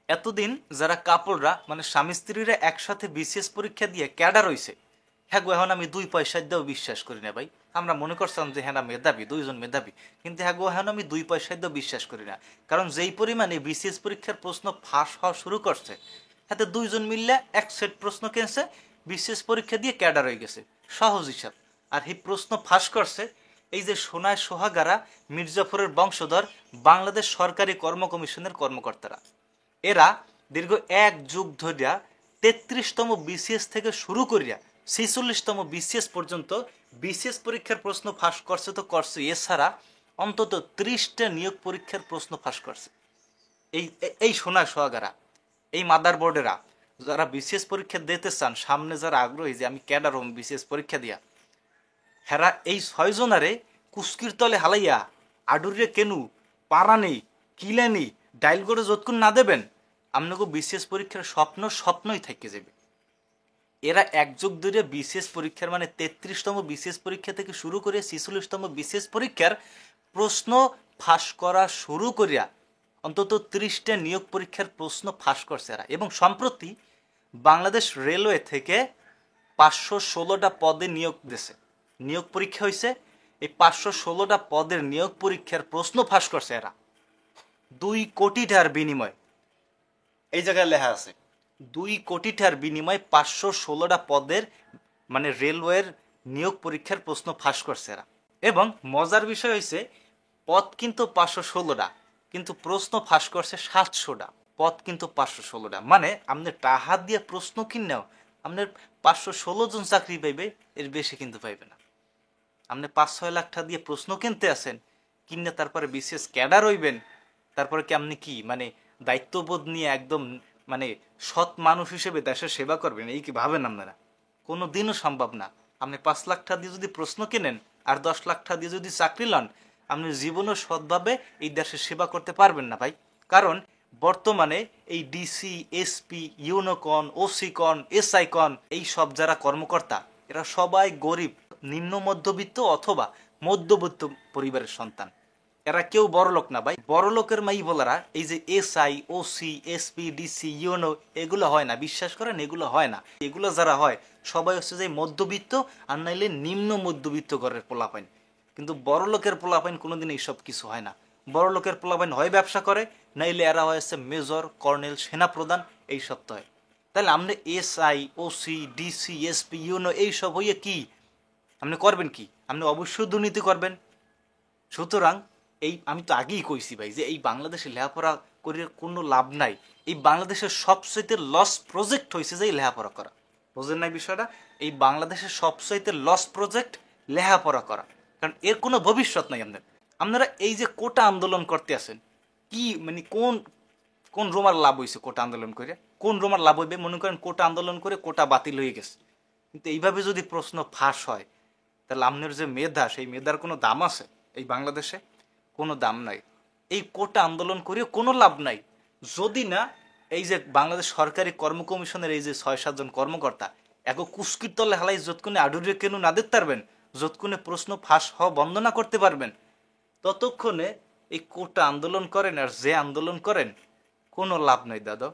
এতদিন যারা কাপড়রা মানে স্বামী স্ত্রীরা একসাথে বিসিএস পরীক্ষা দিয়ে ক্যাডার হইছে, হ্যাঁ গো এখন আমি 2 পয়সা দিয়েও বিশ্বাস করি না ভাই। আমরা মনে করছিলাম যে হ্যাঁ না মেধাবী, দুইজন মেধাবী, কিন্তু হ্যাঁ গো এখন আমি 2 পয়সা দিয়েও বিশ্বাস করি না। কারণ যেই পরিমাণে বিসিএস পরীক্ষার প্রশ্ন ফাঁস হওয়া শুরু করছে, হাতে দুইজন মিললে এক সেট প্রশ্ন কেনছে, বিসিএস পরীক্ষা দিয়ে ক্যাডার হয়ে গেছে, সহজ হিসাব। আর এই প্রশ্ন ফাঁস করছে এই যে সোনায় সোহাগারা মির্জাফরের বংশধর বাংলাদেশ সরকারি কর্ম কমিশনের কর্মকর্তারা। এরা দীর্ঘ 1 যুগ ধরিয়া 33তম বিসিএস থেকে শুরু করিয়া 46তম বিসিএস পর্যন্ত বিসিএস পরীক্ষার প্রশ্ন ফাঁস করছে তো করছে, এছাড়া অন্তত 30টা নিয়োগ পরীক্ষার প্রশ্ন ফাঁস করছে। এই এই সোনায় সোহাগারা, এই মাদার বোর্ডেরা যারা বিসিএস পরীক্ষা দিতে চান, সামনে যারা আগ্রহী যে আমি ক্যাডার হম বিসিএস পরীক্ষা দিয়া, হেরা এই 6জনারে কুস্কির তলে হালাইয়া আডুরে কেনু পারা নেই কিলে নেই ডাইল করে যতক্ষণ না দেবেন, আপনাকে বিসিএস পরীক্ষার স্বপ্নই থেকে যাবে। এরা 1 যুগ ধরে বিসিএস পরীক্ষার মানে 33তম বিসিএস পরীক্ষা থেকে শুরু করে 46তম বিসিএস পরীক্ষার প্রশ্ন ফাঁস করা শুরু করিয়া অন্তত 30টা নিয়োগ পরীক্ষার প্রশ্ন ফাঁস করছে এরা। এবং সম্প্রতি বাংলাদেশ রেলওয়ে থেকে 516টা পদে নিয়োগ দিয়েছে, নিয়োগ পরীক্ষা হয়েছে। এই 516টা পদের নিয়োগ পরীক্ষার প্রশ্ন ফাঁস করছে এরা 2 কোটি টাকার বিনিময়। এই জায়গায় লেখা আছে 2 কোটি টাকার বিনিময়ে 516টা পদের মানে রেলওয়ের নিয়োগ পরীক্ষার প্রশ্ন ফাঁস করছে এরা। এবং মজার বিষয় হয়েছে পদ কিন্তু 516টা, কিন্তু প্রশ্ন ফাঁস করছে 700টা। পদ কিন্তু 516টা, মানে আপনি টাকা দিয়ে প্রশ্ন কিনেও আপনার 516 জন চাকরি পাইবে, এর বেশি কিন্তু পাইবে না। আপনি 5-6 লাখ টাকা দিয়ে প্রশ্ন কিনতে আসেন, কিনে তারপরে বিশেষ ক্যাডার হইবেন, তারপরে কি আপনি কি মানে দায়িত্ববোধ নিয়ে একদম মানে সৎ মানুষ হিসেবে দেশের সেবা করবেন, এই কি ভাবেন আপনারা? কোনো দিনও সম্ভব না। আপনি 5 লাখ টাকা দিয়ে যদি প্রশ্ন কেনেন আর 10 লাখ টাকা দিয়ে যদি চাকরি লন, আপনি জীবনও সৎভাবে এই দেশের সেবা করতে পারবেন না ভাই। কারণ বর্তমানে এই ডিসি, এসপি, ইউনোকন, ওসিকন, এসআইকন এই সব যারা কর্মকর্তা, এরা সবাই গরিব, নিম্ন মধ্যবিত্ত অথবা মধ্যবিত্ত পরিবারের সন্তান। এরা কেউ বড় লোক না ভাই। বড় লোকের মাই বলারা এই যে SI, OC, SP, DC, UNO এগুলো হয় না, বিশ্বাস করেন এগুলো হয় না। এগুলো যারা হয় সবাই হচ্ছে যে মধ্যবিত্ত আর নাইলে নিম্ন মধ্যবিত্ত ঘরের পোলাপাইন। কিন্তু বড় লোকের পোলাপাইন কোনোদিন এইসব কিছু হয় না। বড় লোকের পোলাপাইন হয় ব্যবসা করে, নাইলে এরা হয়েছে মেজর, কর্নেল, সেনাপ্রধান এই সব তো হয়। তাহলে আপনি SI, OC, DC, SP, UNO এইসব হইয়ে কি আপনি করবেন? কি আপনি অবশ্যই দুর্নীতি করবেন। সুতরাং এই আমি তো আগেই কইছি ভাই যে এই বাংলাদেশে লেখাপড়া করে কোনো লাভ নাই। এই বাংলাদেশের সবচাইতে লস প্রজেক্ট হয়েছে যে লেখাপড়া করা। বুঝলেন না বিষয়টা? এই বাংলাদেশের সবচাইতে লস প্রজেক্ট লেখাপড়া করা, কারণ এর কোনো ভবিষ্যৎ নাই। আপনারা এই যে কোটা আন্দোলন করতে আছেন, কি মানে কোন কোন রোমার লাভ হয়েছে কোটা আন্দোলন করে? কোন রোমার লাভ হইবে? মনে করেন কোটা আন্দোলন করে কোটা বাতিল হয়ে গেছে, কিন্তু এইভাবে যদি প্রশ্ন ফাঁস হয়, তাহলে আপনার যে মেধা, সেই মেধার কোনো দাম আছে এই বাংলাদেশে? কোনো দাম নাই। এই কোটা আন্দোলন করেও কোনো লাভ নাই যদি না এই যে বাংলাদেশ সরকারি কর্ম কমিশনের এই যে 6-7 জন কর্মকর্তা এক কুস্কির তলে হালাই যতক্ষণে আডুরে কেন না দেখতে পারবেন, যতক্ষণে প্রশ্ন ফাঁস হওয়া বন্ধ না করতে পারবেন, ততক্ষণে এই কোটা আন্দোলন করেন আর যে আন্দোলন করেন কোনো লাভ নাই দাদা।